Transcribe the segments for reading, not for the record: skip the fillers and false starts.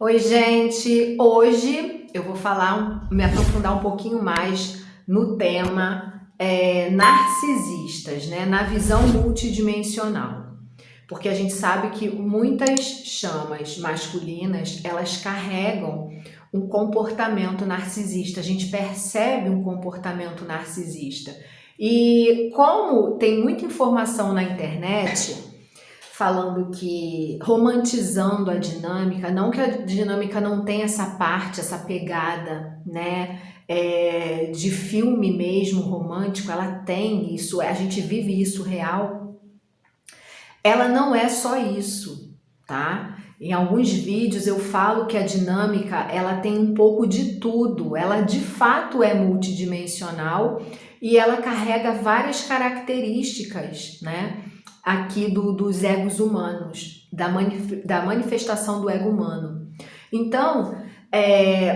Oi, gente! Hoje eu vou me aprofundar um pouquinho mais no tema narcisistas, né? Na visão multidimensional. Porque a gente sabe que muitas chamas masculinas, elas carregam um comportamento narcisista. A gente percebe um comportamento narcisista. E como tem muita informação na internet falando que romantizando a dinâmica, não que a dinâmica não tenha essa parte, essa pegada, né, de filme mesmo romântico, ela tem isso, a gente vive isso real. Ela não é só isso, tá? Em alguns vídeos eu falo que a dinâmica, ela tem um pouco de tudo, ela de fato é multidimensional e ela carrega várias características, né? Aqui dos egos humanos, da manifestação do ego humano. Então,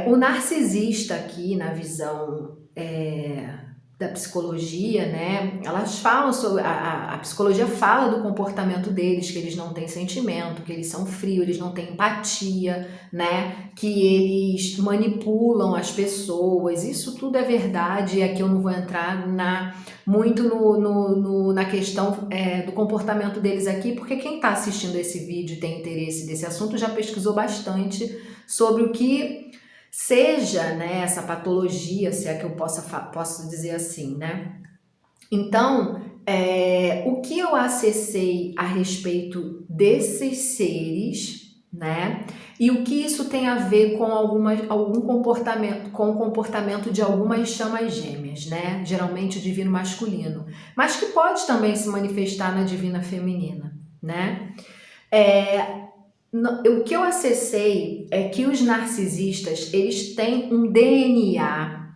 o narcisista aqui, na visão da psicologia, né? Elas falam sobre a psicologia fala do comportamento deles, que eles não têm sentimento, que eles são frios, eles não têm empatia, né? Que eles manipulam as pessoas. Isso tudo é verdade. E aqui eu não vou entrar muito na questão do comportamento deles aqui, porque quem está assistindo esse vídeo e tem interesse desse assunto já pesquisou bastante sobre o que seja, né, essa patologia, se é que eu posso dizer assim, né? Então, o que eu acessei a respeito desses seres, né? E o que isso tem a ver com algum comportamento, com o comportamento de algumas chamas gêmeas, né? Geralmente o divino masculino, mas que pode também se manifestar na divina feminina, né? O que eu acessei é que os narcisistas, eles têm um DNA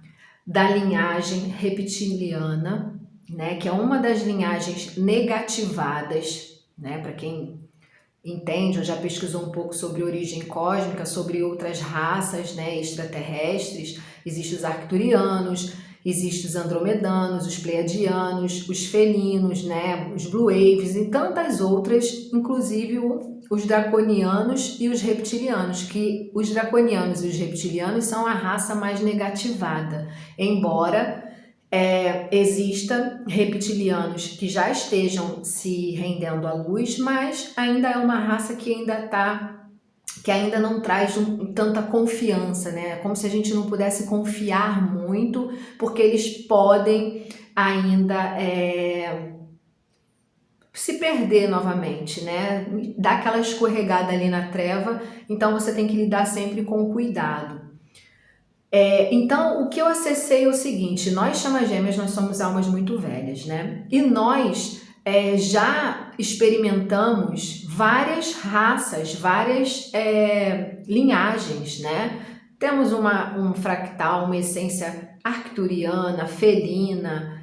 da linhagem reptiliana, né, que é uma das linhagens negativadas, né, para quem entende ou já pesquisou um pouco sobre origem cósmica, sobre outras raças, né, extraterrestres. Existem os arcturianos, existem os andromedanos, os pleiadianos, os felinos, né, os blue waves e tantas outras, inclusive os draconianos e os reptilianos, que os draconianos e os reptilianos são a raça mais negativada, embora exista reptilianos que já estejam se rendendo à luz, mas ainda é uma raça que ainda não traz tanta confiança, né? Como se a gente não pudesse confiar muito, porque eles podem ainda se perder novamente, né? Dar aquela escorregada ali na treva, então você tem que lidar sempre com cuidado. Então, o que eu acessei é o seguinte: nós chamas gêmeas, nós somos almas muito velhas, né? E nós já experimentamos várias raças, várias linhagens, né? Temos um fractal, uma essência arcturiana, felina,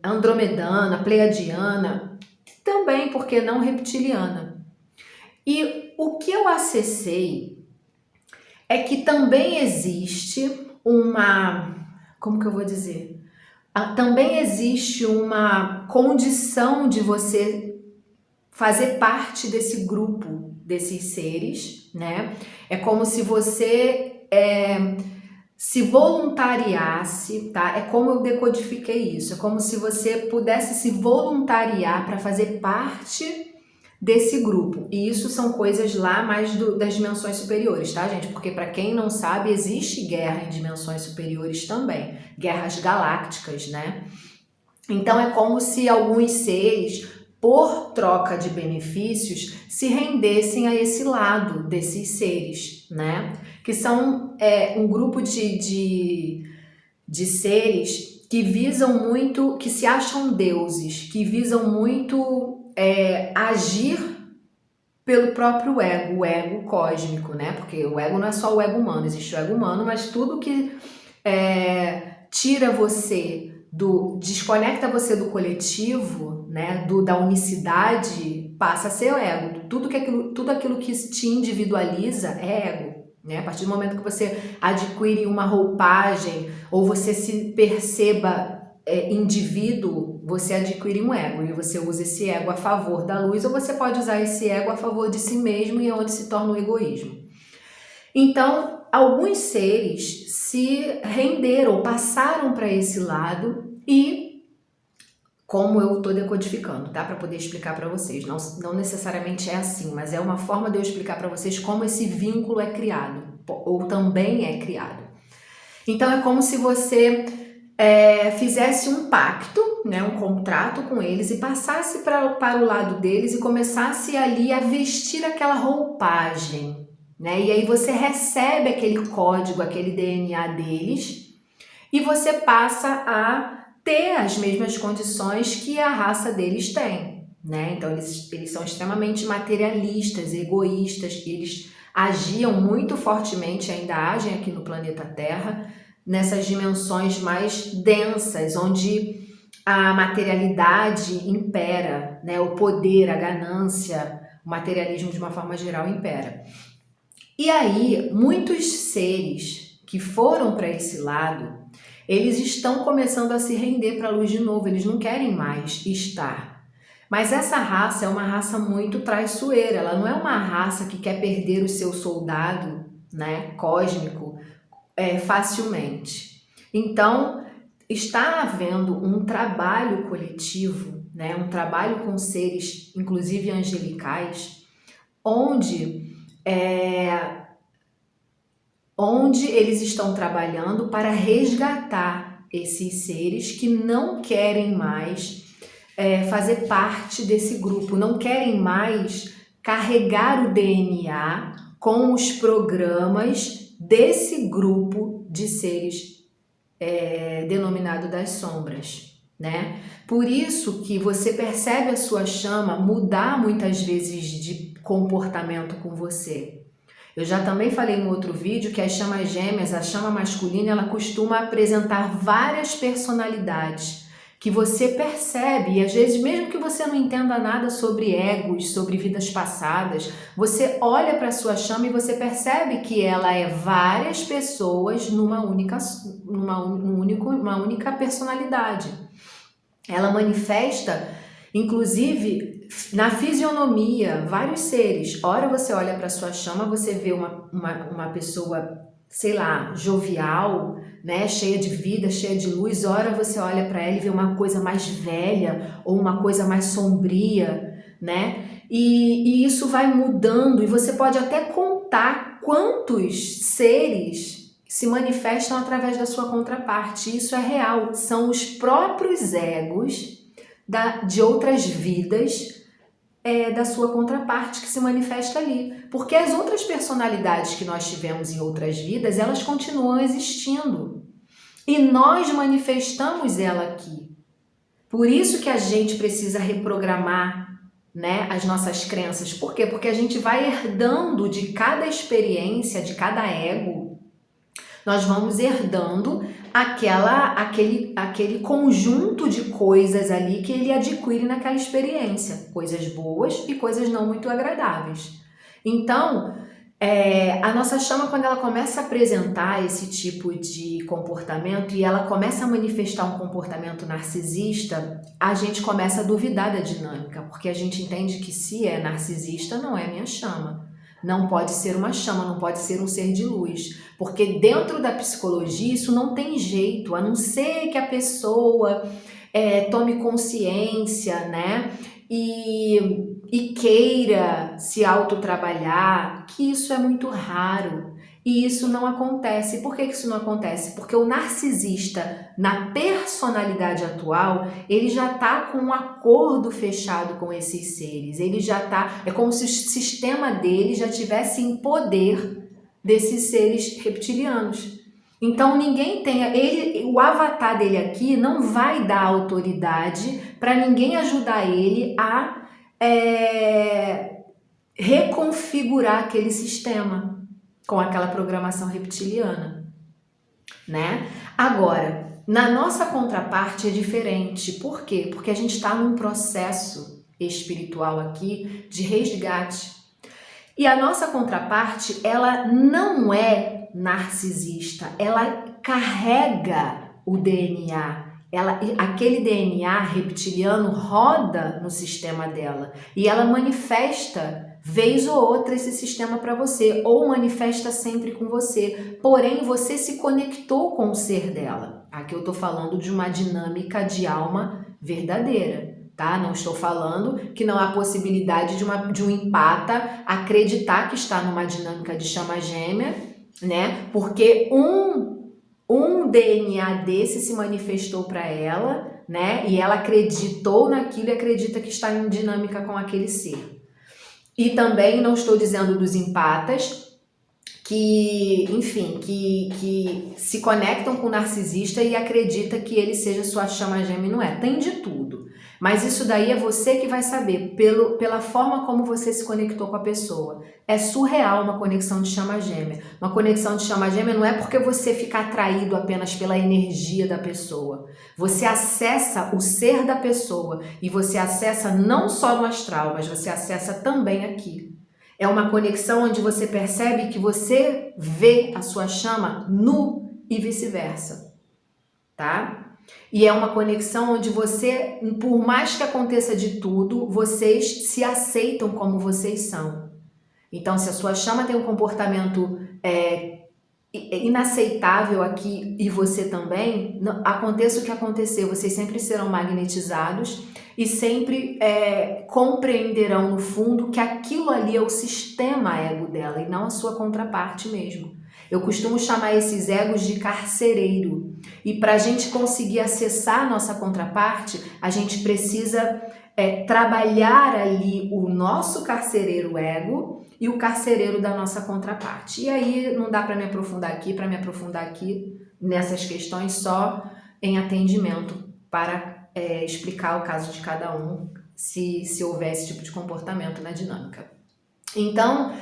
andromedana, pleiadiana, também, por que não, reptiliana. E o que eu acessei é que também existe como que eu vou dizer? Também existe uma condição de você fazer parte desse grupo, desses seres, né? É como se você se voluntariasse, tá? É como eu decodifiquei isso, é como se você pudesse se voluntariar para fazer parte desse grupo. E isso são coisas lá mais das dimensões superiores, tá, gente? Porque para quem não sabe, existe guerra em dimensões superiores também, guerras galácticas, né? Então é como se alguns seres, por troca de benefícios, se rendessem a esse lado desses seres, né? Que são um grupo de seres que visam muito, que se acham deuses, que visam muito agir pelo próprio ego, o ego cósmico, né? Porque o ego não é só o ego humano, existe o ego humano, mas tudo que tira você desconecta você do coletivo, né? Da unicidade, passa a ser o ego. Tudo aquilo que te individualiza é ego, né? A partir do momento que você adquire uma roupagem ou você se perceba indivíduo, você adquire um ego e você usa esse ego a favor da luz, ou você pode usar esse ego a favor de si mesmo, e é onde se torna o egoísmo. Então, alguns seres se renderam, passaram para esse lado, e como eu estou decodificando, tá? Para poder explicar para vocês. Não necessariamente é assim, mas é uma forma de eu explicar para vocês como esse vínculo é criado, ou também é criado. Então, é como se você fizesse um pacto, né, um contrato com eles, e passasse para o lado deles e começasse ali a vestir aquela roupagem, né? E aí você recebe aquele código, aquele DNA deles, e você passa a ter as mesmas condições que a raça deles tem, né? Então eles são extremamente materialistas, egoístas, eles agiam muito fortemente, ainda agem aqui no planeta Terra, nessas dimensões mais densas, onde a materialidade impera, né? O poder, a ganância, o materialismo de uma forma geral impera. E aí, muitos seres que foram para esse lado, eles estão começando a se render para a luz de novo, eles não querem mais estar. Mas essa raça é uma raça muito traiçoeira, ela não é uma raça que quer perder o seu soldado, né, cósmico, facilmente. Então, está havendo um trabalho coletivo, né, um trabalho com seres, inclusive angelicais, onde eles estão trabalhando para resgatar esses seres que não querem mais fazer parte desse grupo, não querem mais carregar o DNA com os programas desse grupo de seres denominado das sombras, né? Por isso que você percebe a sua chama mudar muitas vezes de comportamento com você. Eu já também falei em outro vídeo que as chamas gêmeas, a chama masculina, ela costuma apresentar várias personalidades que você percebe, e às vezes mesmo que você não entenda nada sobre egos, sobre vidas passadas, você olha para a sua chama e você percebe que ela é várias pessoas numa única personalidade. Ela manifesta, inclusive, na fisionomia, vários seres. Ora você olha para a sua chama, você vê uma pessoa, sei lá, jovial, né, cheia de vida, cheia de luz. Ora você olha para ela e vê uma coisa mais velha ou uma coisa mais sombria, né? E isso vai mudando, e você pode até contar quantos seres se manifestam através da sua contraparte. Isso é real, são os próprios egos de outras vidas da sua contraparte que se manifesta ali. Porque as outras personalidades que nós tivemos em outras vidas, elas continuam existindo. E nós manifestamos ela aqui. Por isso que a gente precisa reprogramar, né, as nossas crenças. Por quê? Porque a gente vai herdando de cada experiência, de cada ego, nós vamos herdando aquele conjunto de coisas ali que ele adquire naquela experiência, coisas boas e coisas não muito agradáveis. Então, a nossa chama, quando ela começa a apresentar esse tipo de comportamento e ela começa a manifestar um comportamento narcisista, a gente começa a duvidar da dinâmica, porque a gente entende que se é narcisista, não é minha chama. Não pode ser uma chama, não pode ser um ser de luz, porque dentro da psicologia isso não tem jeito, a não ser que a pessoa tome consciência, né, e queira se autotrabalhar, que isso é muito raro. E isso não acontece. Por que isso não acontece? Porque o narcisista, na personalidade atual, ele já está com um acordo fechado com esses seres. Ele já está... É como se o sistema dele já tivesse em poder desses seres reptilianos. Então ninguém tem... o avatar dele aqui não vai dar autoridade para ninguém ajudar ele a reconfigurar aquele sistema com aquela programação reptiliana, né? Agora, na nossa contraparte é diferente. Por quê? Porque a gente está num processo espiritual aqui de resgate. E a nossa contraparte, ela não é narcisista, ela carrega o DNA aquele DNA reptiliano roda no sistema dela e ela manifesta vez ou outra esse sistema para você, ou manifesta sempre com você, porém você se conectou com o ser dela. Aqui eu estou falando de uma dinâmica de alma verdadeira, tá? Não estou falando que não há possibilidade de um empata acreditar que está numa dinâmica de chama gêmea, né? Porque um DNA desse se manifestou para ela, né? E ela acreditou naquilo e acredita que está em dinâmica com aquele ser. E também não estou dizendo dos empatas que, enfim, que se conectam com o narcisista e acredita que ele seja sua chama gêmea e não é. Tem de tudo. Mas isso daí é você que vai saber, pela forma como você se conectou com a pessoa. É surreal uma conexão de chama gêmea. Uma conexão de chama gêmea não é porque você fica atraído apenas pela energia da pessoa. Você acessa o ser da pessoa e você acessa não só no astral, mas você acessa também aqui. É uma conexão onde você percebe que você vê a sua chama nu e vice-versa, tá? E é uma conexão onde você, por mais que aconteça de tudo, vocês se aceitam como vocês são. Então, se a sua chama tem um comportamento inaceitável aqui e você também, aconteça o que acontecer, vocês sempre serão magnetizados e sempre compreenderão no fundo que aquilo ali é o sistema ego dela e não a sua contraparte mesmo. Eu costumo chamar esses egos de carcereiro. E para a gente conseguir acessar a nossa contraparte, a gente precisa trabalhar ali o nosso carcereiro ego e o carcereiro da nossa contraparte. E aí não dá para me aprofundar aqui nessas questões só em atendimento para explicar o caso de cada um, se houver esse tipo de comportamento na dinâmica. Então,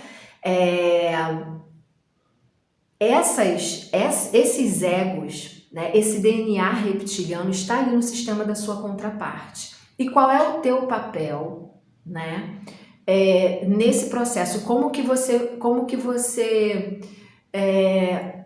esses egos, né, esse DNA reptiliano está ali no sistema da sua contraparte. E qual é o teu papel, né, nesse processo? Como que você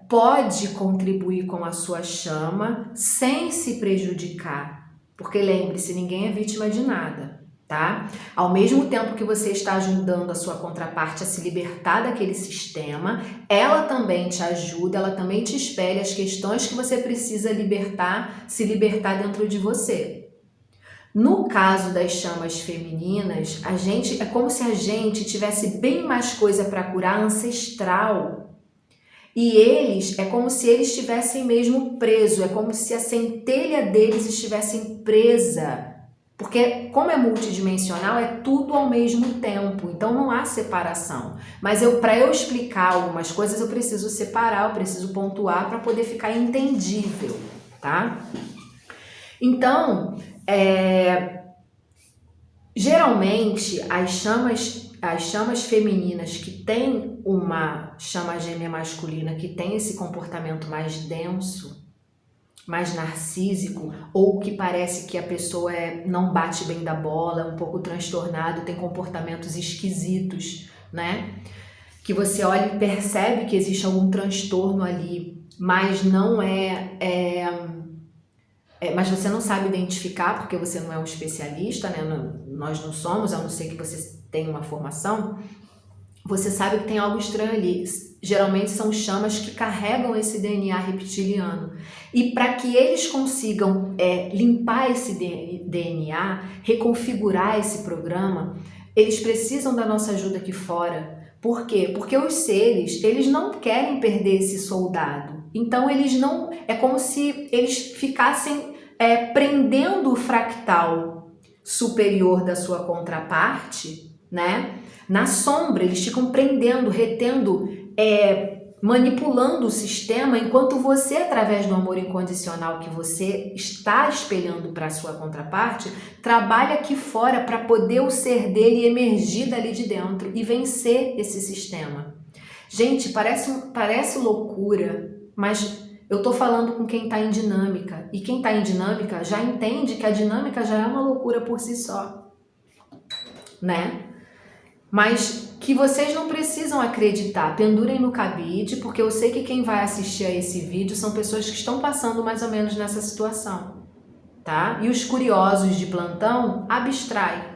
pode contribuir com a sua chama sem se prejudicar? Porque lembre-se, ninguém é vítima de nada, tá? Ao mesmo tempo que você está ajudando a sua contraparte a se libertar daquele sistema, ela também te ajuda, ela também te espelha as questões que você precisa se libertar dentro de você. No caso das chamas femininas, é como se a gente tivesse bem mais coisa para curar ancestral. E é como se eles estivessem mesmo presos, é como se a centelha deles estivesse presa. Porque como é multidimensional, é tudo ao mesmo tempo, então não há separação. Mas para eu explicar algumas coisas, eu preciso separar, eu preciso pontuar para poder ficar entendível, tá? Então, geralmente, as chamas femininas que têm uma chama gêmea masculina, que tem esse comportamento mais denso, mais narcísico, ou que parece que a pessoa não bate bem da bola, é um pouco transtornado, tem comportamentos esquisitos, né? Que você olha e percebe que existe algum transtorno ali, mas não mas você não sabe identificar porque você não é um especialista, né? Nós não somos, a não ser que você tenha uma formação. Você sabe que tem algo estranho ali. Geralmente são chamas que carregam esse DNA reptiliano. E para que eles consigam limpar esse DNA, reconfigurar esse programa, eles precisam da nossa ajuda aqui fora. Por quê? Porque os seres, eles não querem perder esse soldado. Então eles não... É como se eles ficassem prendendo o fractal superior da sua contraparte, né? Na sombra, eles ficam prendendo, retendo, manipulando o sistema, enquanto você, através do amor incondicional que você está espelhando para a sua contraparte, trabalha aqui fora para poder o ser dele emergir dali de dentro e vencer esse sistema. Gente, parece loucura, mas eu estou falando com quem está em dinâmica, e quem está em dinâmica já entende que a dinâmica já é uma loucura por si só, né? Mas que vocês não precisam acreditar, pendurem no cabide, porque eu sei que quem vai assistir a esse vídeo são pessoas que estão passando mais ou menos nessa situação. tá? E os curiosos de plantão abstrai,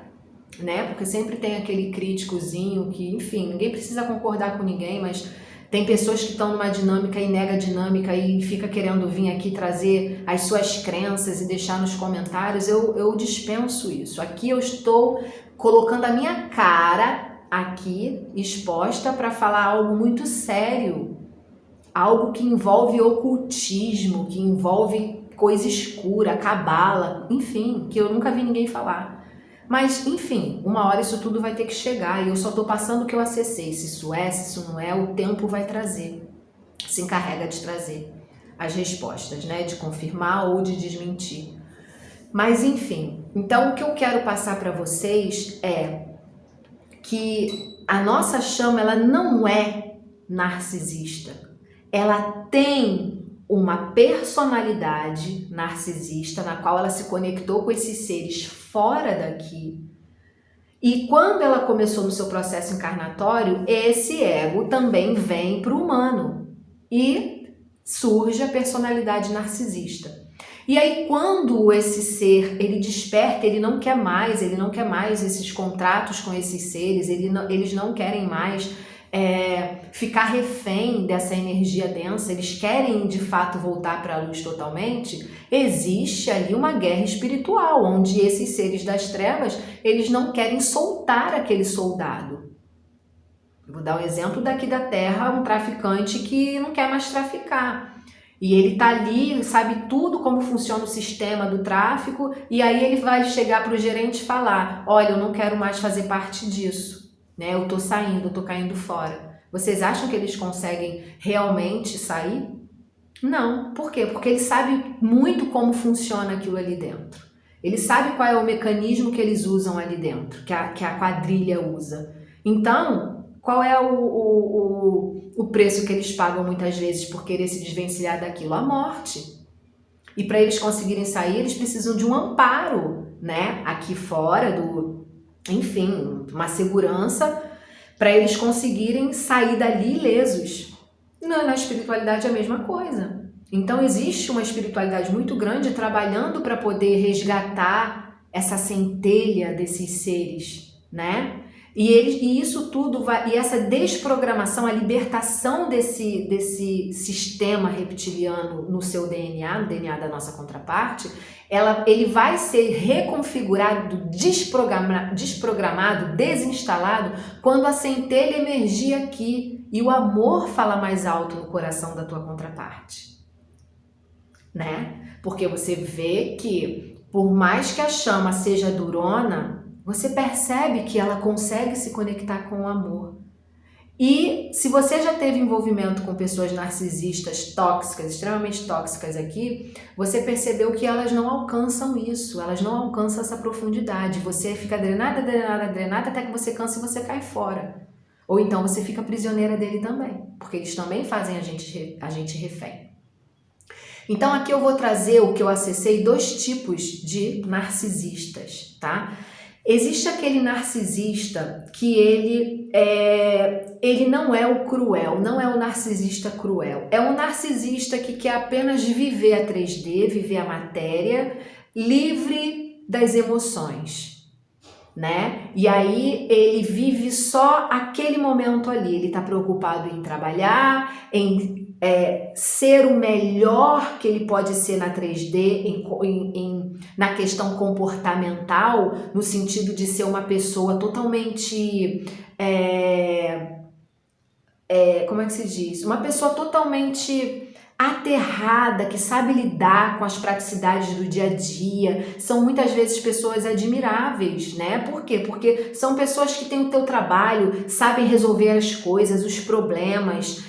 né? Porque sempre tem aquele críticozinho que, enfim, ninguém precisa concordar com ninguém, mas tem pessoas que estão numa dinâmica e nega a dinâmica e fica querendo vir aqui trazer as suas crenças e deixar nos comentários. Eu dispenso isso. Aqui eu estou colocando a minha cara aqui exposta para falar algo muito sério, algo que envolve ocultismo, que envolve coisa escura, cabala, enfim, que eu nunca vi ninguém falar. Mas, enfim, uma hora isso tudo vai ter que chegar e eu só estou passando o que eu acessei. Se isso é, se isso não é, o tempo vai trazer, se encarrega de trazer as respostas, né? De confirmar ou de desmentir. Mas, enfim, então o que eu quero passar para vocês é que a nossa chama, ela não é narcisista. Ela tem uma personalidade narcisista na qual ela se conectou com esses seres fora daqui. E quando ela começou no seu processo encarnatório, esse ego também vem para o humano e surge a personalidade narcisista. E aí quando esse ser, ele desperta, ele não quer mais esses contratos com esses seres, eles não querem mais ficar refém dessa energia densa, eles querem de fato voltar para a luz totalmente. Existe ali uma guerra espiritual, onde esses seres das trevas, eles não querem soltar aquele soldado. Vou dar um exemplo daqui da Terra, um traficante que não quer mais traficar. E ele tá ali, sabe tudo como funciona o sistema do tráfico, e aí ele vai chegar para o gerente e falar: olha, eu não quero mais fazer parte disso. Né? Eu tô saindo, eu tô caindo fora. Vocês acham que eles conseguem realmente sair? Não. Por quê? Porque ele sabe muito como funciona aquilo ali dentro. Ele sabe qual é o mecanismo que eles usam ali dentro, que a quadrilha usa. Então, qual é o preço que eles pagam muitas vezes por querer se desvencilhar daquilo? A morte. E para eles conseguirem sair, eles precisam de um amparo, né? Aqui fora enfim, uma segurança para eles conseguirem sair dali ilesos. Na espiritualidade é a mesma coisa. Então existe uma espiritualidade muito grande trabalhando para poder resgatar essa centelha desses seres, né? E isso tudo vai, e essa desprogramação, a libertação desse sistema reptiliano no seu DNA, no DNA da nossa contraparte, ele vai ser reconfigurado, desprogramado, desinstalado quando a centelha emergir aqui e o amor fala mais alto no coração da tua contraparte, né? Porque você vê que por mais que a chama seja durona, você percebe que ela consegue se conectar com o amor. E se você já teve envolvimento com pessoas narcisistas tóxicas, extremamente tóxicas aqui, você percebeu que elas não alcançam isso, elas não alcançam essa profundidade. Você fica drenada até que você cansa e você cai fora. Ou então você fica prisioneira dele também, porque eles também fazem a gente refém. Então aqui eu vou trazer o que eu acessei, 2 tipos de narcisistas, tá? Existe aquele narcisista que ele não é o cruel, não é o narcisista cruel. É um narcisista que quer apenas viver a 3D, viver a matéria, livre das emoções, né? E aí ele vive só aquele momento ali. Ele está preocupado em trabalhar, em ser o melhor que ele pode ser na 3D, na questão comportamental, no sentido de ser uma pessoa totalmente, como é que se diz? Uma pessoa totalmente aterrada, que sabe lidar com as praticidades do dia a dia. São muitas vezes pessoas admiráveis, né? Por quê? Porque são pessoas que têm o teu trabalho, sabem resolver as coisas, os problemas,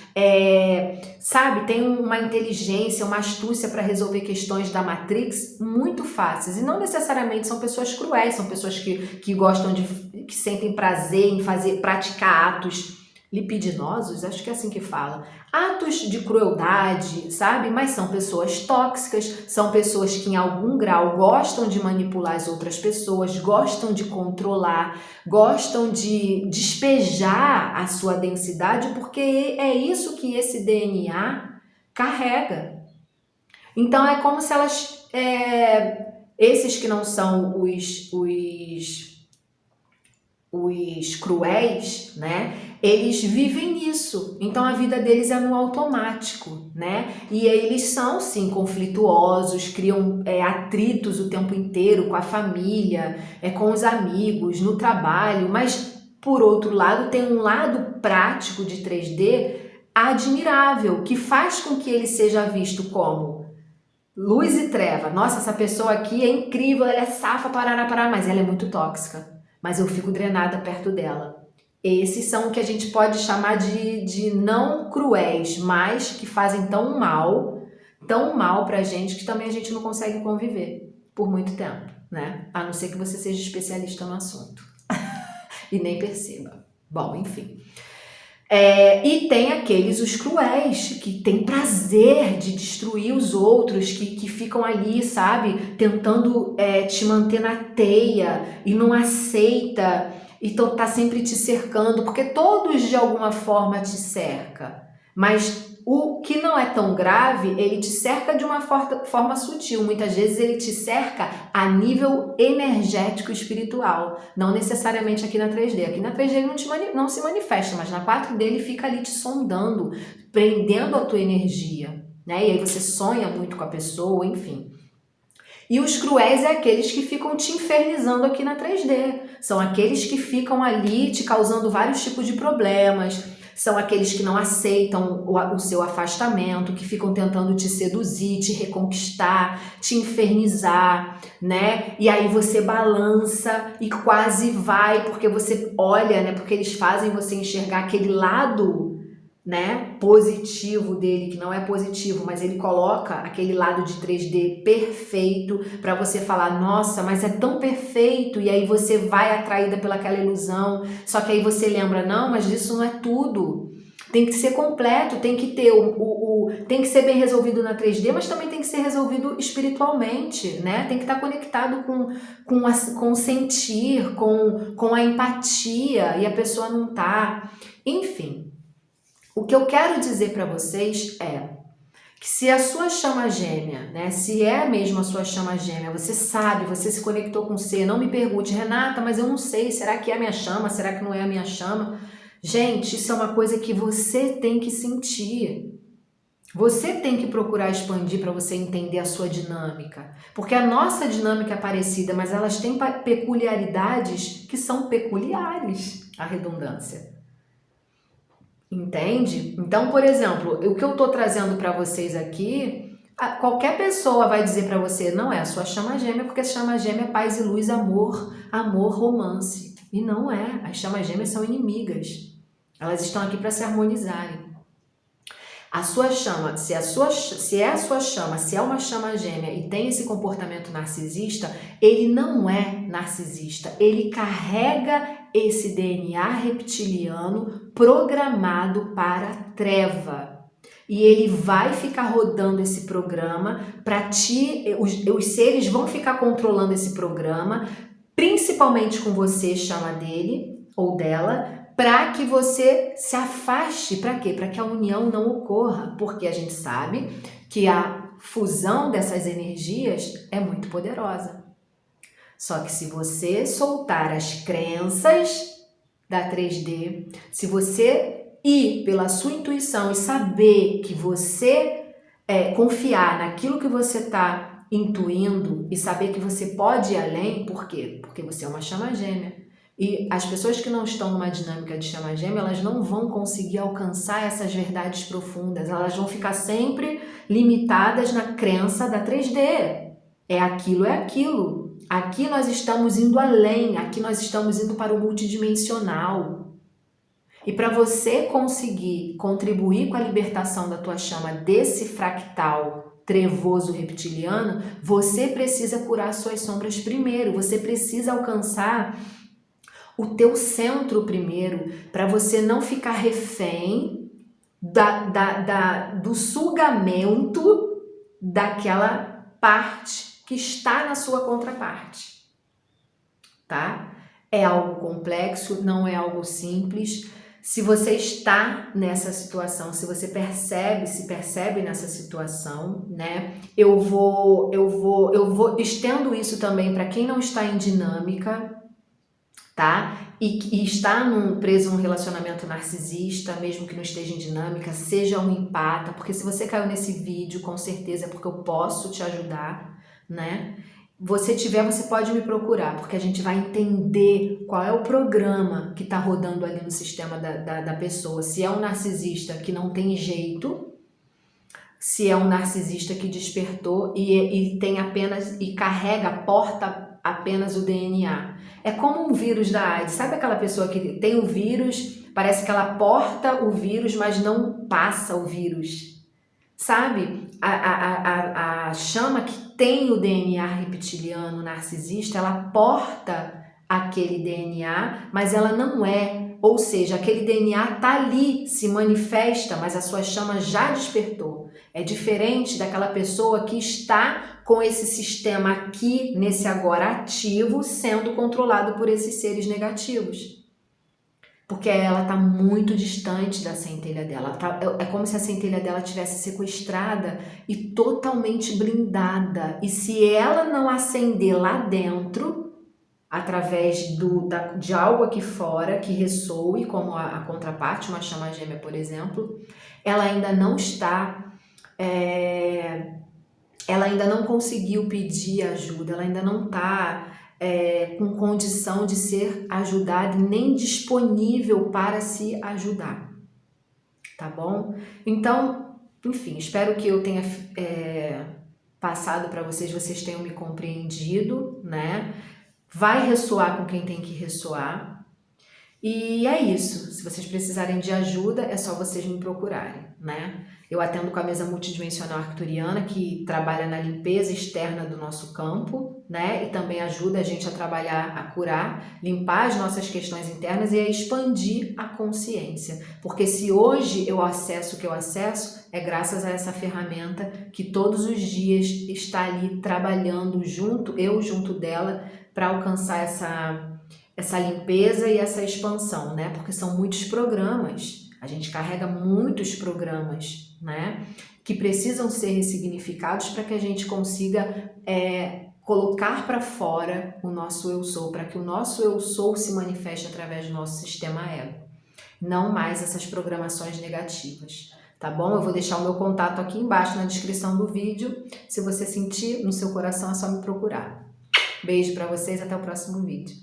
sabe, tem uma inteligência, uma astúcia para resolver questões da Matrix muito fáceis. E não necessariamente são pessoas cruéis, são pessoas que gostam que sentem prazer em praticar atos lipidinosos, acho que é assim que fala, atos de crueldade, sabe? Mas são pessoas tóxicas, são pessoas que em algum grau gostam de manipular as outras pessoas, gostam de controlar, gostam de despejar a sua densidade, porque é isso que esse DNA carrega. Então é como se elas Esses que não são os cruéis, né? Eles vivem isso. Então a vida deles é no automático, né? E eles são, sim, conflituosos, criam atritos o tempo inteiro com a família, com os amigos, no trabalho, mas por outro lado tem um lado prático de 3D admirável, que faz com que ele seja visto como luz e treva. Nossa, essa pessoa aqui é incrível, ela é safa, parará, mas ela é muito tóxica. Mas eu fico drenada perto dela. Esses são o que a gente pode chamar de não cruéis, mas que fazem tão mal pra gente, que também a gente não consegue conviver por muito tempo, né? A não ser que você seja especialista no assunto. E nem perceba. Bom, enfim. E tem aqueles, os cruéis, que tem prazer de destruir os outros, que ficam ali, sabe, tentando te manter na teia e não aceita, e tá sempre te cercando, porque todos de alguma forma te cercam, mas o que não é tão grave, ele te cerca de uma forma sutil. Muitas vezes ele te cerca a nível energético espiritual. Não necessariamente aqui na 3D. Aqui na 3D ele não se manifesta, mas na 4D ele fica ali te sondando, prendendo a tua energia, né? E aí você sonha muito com a pessoa, enfim. E os cruéis é aqueles que ficam te infernizando aqui na 3D. São aqueles que ficam ali te causando vários tipos de problemas. São aqueles que não aceitam o seu afastamento, que ficam tentando te seduzir, te reconquistar, te infernizar, né? E aí você balança e quase vai, porque você olha, né? Porque eles fazem você enxergar aquele lado, né, positivo dele, que não é positivo, mas ele coloca aquele lado de 3D perfeito para você falar, nossa, mas é tão perfeito, e aí você vai atraída pelaquela ilusão, só que aí você lembra, não, mas isso não é tudo, tem que ser completo, tem que ter tem que ser bem resolvido na 3D, mas também tem que ser resolvido espiritualmente, né, tem que estar conectado com o sentir, com a empatia, e a pessoa não tá, enfim. O que eu quero dizer para vocês é que se a sua chama gêmea, né, se é mesmo a sua chama gêmea, você sabe, você se conectou com você, não me pergunte, Renata, mas eu não sei, será que é a minha chama, será que não é a minha chama? Gente, isso é uma coisa que você tem que sentir. Você tem que procurar expandir para você entender a sua dinâmica, porque a nossa dinâmica é parecida, mas elas têm peculiaridades que são peculiares, a redundância. Entende? Então, por exemplo, o que eu estou trazendo para vocês aqui, qualquer pessoa vai dizer para você, não é a sua chama gêmea, porque a chama gêmea é paz e luz, amor, romance. E não é, as chamas gêmeas são inimigas. Elas estão aqui para se harmonizarem. A sua chama, se é uma chama gêmea e tem esse comportamento narcisista, ele não é narcisista, ele carrega esse DNA reptiliano programado para a treva. E ele vai ficar rodando esse programa para os seres vão ficar controlando esse programa, principalmente com você, chama dele ou dela, para que você se afaste. Para quê? Para que a união não ocorra, porque a gente sabe que a fusão dessas energias é muito poderosa. Só que se você soltar as crenças da 3D, se você ir pela sua intuição e saber que você confiar naquilo que você está intuindo e saber que você pode ir além, por quê? Porque você é uma chama gêmea. E as pessoas que não estão numa dinâmica de chama gêmea, elas não vão conseguir alcançar essas verdades profundas, elas vão ficar sempre limitadas na crença da 3D. É aquilo. Aqui nós estamos indo além, aqui nós estamos indo para o multidimensional. E para você conseguir contribuir com a libertação da tua chama desse fractal trevoso reptiliano, você precisa curar suas sombras primeiro, você precisa alcançar o teu centro primeiro, para você não ficar refém do sugamento daquela parte que está na sua contraparte, tá? É algo complexo, não é algo simples, Se você está nessa situação, se você se percebe nessa situação, né? Estendo isso também para quem não está em dinâmica, tá? E está preso num relacionamento narcisista, mesmo que não esteja em dinâmica, seja um empata, porque se você caiu nesse vídeo, com certeza é porque eu posso te ajudar, né? Você pode me procurar, porque a gente vai entender qual é o programa que está rodando ali no sistema da pessoa. Se é um narcisista que não tem jeito, se é um narcisista que despertou e tem apenas e porta apenas o DNA. É como um vírus da AIDS. Sabe aquela pessoa que tem o vírus, parece que ela porta o vírus, mas não passa o vírus? Sabe? A chama que tem o DNA reptiliano narcisista, ela porta aquele DNA, mas ela não é. Ou seja, aquele DNA tá ali, se manifesta, mas a sua chama já despertou. É diferente daquela pessoa que está com esse sistema aqui, nesse agora ativo, sendo controlado por esses seres negativos. Porque ela está muito distante da centelha dela. É como se a centelha dela tivesse sequestrada e totalmente blindada. E se ela não acender lá dentro, através de algo aqui fora que ressoe, como a contraparte, uma chama gêmea, por exemplo, ela ainda não está... ela ainda não conseguiu pedir ajuda, ela ainda não está... com condição de ser ajudada e nem disponível para se ajudar, tá bom? Então, enfim, espero que eu tenha passado para vocês tenham me compreendido, né? Vai ressoar com quem tem que ressoar. E é isso, se vocês precisarem de ajuda, é só vocês me procurarem, né? Eu atendo com a mesa multidimensional arcturiana, que trabalha na limpeza externa do nosso campo, né? E também ajuda a gente a trabalhar, a curar, limpar as nossas questões internas e a expandir a consciência. Porque se hoje eu acesso o que eu acesso, é graças a essa ferramenta que todos os dias está ali trabalhando eu junto dela, para alcançar essa limpeza e essa expansão, né? Porque são muitos programas, a gente carrega muitos programas, né? Que precisam ser ressignificados para que a gente consiga colocar para fora o nosso eu sou, para que o nosso eu sou se manifeste através do nosso sistema ego. Não mais essas programações negativas, tá bom? Eu vou deixar o meu contato aqui embaixo na descrição do vídeo. Se você sentir no seu coração, é só me procurar. Beijo para vocês, até o próximo vídeo.